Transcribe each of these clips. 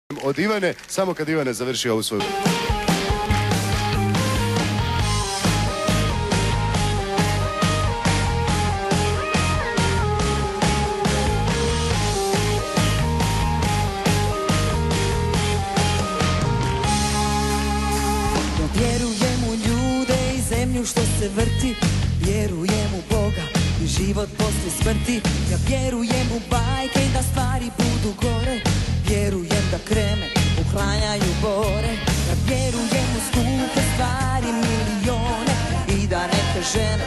od Ivane, samo kad Ivane završi ovu svoju. Vjerujem u ljude i zemlju što se vrti, vjerujem u Boga i život poslije smrti. Ja vjerujem u bajke i da stvari budu gore, vjerujem da kreme uklanjaju bore. Ja vjerujem u skupe stvari, milione, i da neke žene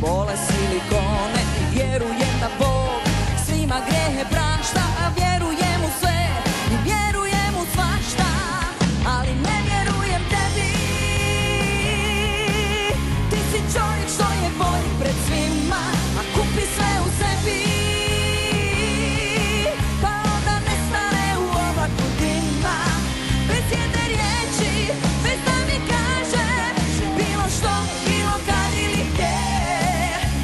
vole silikone. I vjerujem da Bog svima grehe prašta, a vjerujem u sve i vjerujem u svašta, ali ne vjerujem tebi. Ti si čovjek što je bolji pred svima, a kupi sve u sebi, pa onda nestane u oblaku dima. Bez jedne riječi, bez da mi kaže bilo što, bilo kad ili gdje.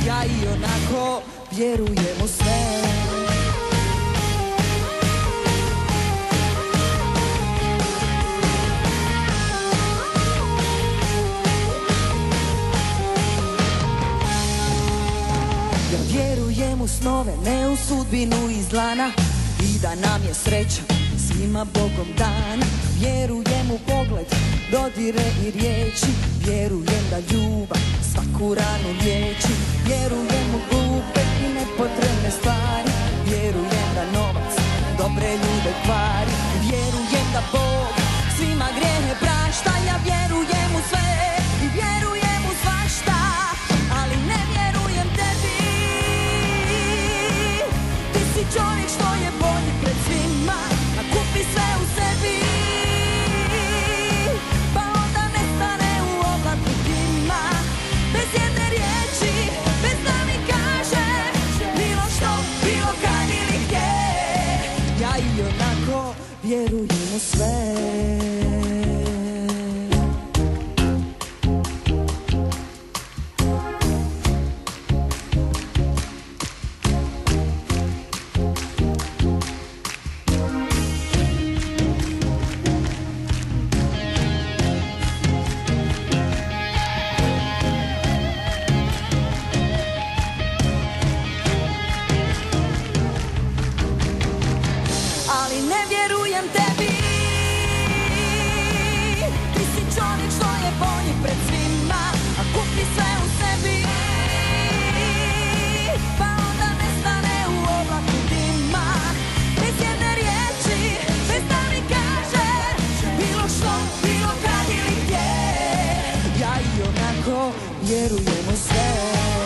Ja i onako vjerujem u sve. Ja vjerujem u snove, ne u sudbinu iz dlana, i da nam je sreća svima Bogom dana. Vjerujem u pogled, dodire i riječi, vjerujem da ljubav svaku ranu liječi. Vjerujem u glupe i nepotrebne stvari, vjerujem da novac dobre ljude kvari. Vjerujem da Bog svima grijehe prašta, ja vjerujem u sve i vjerujem u svašta, ali ne vjerujem tebi. Ti si čovjek što je bolji pred svima, a kupi sve u sebi, pa onda nestane u oblaku dima. Bez jedne riječi, bez da mi kaže bilo što, bilo kad ili gdje. Ja i onako vjerujem u sve. Ali ne vjerujem tebi. Ti si čovjek što je bolji pred svima, a kupi sve u sebi, pa onda nestane u oblaku dima. Bez jedne riječi, bez da mi kaže bilo što, bilo kad ili gdje. Ja i onako vjerujem u sve.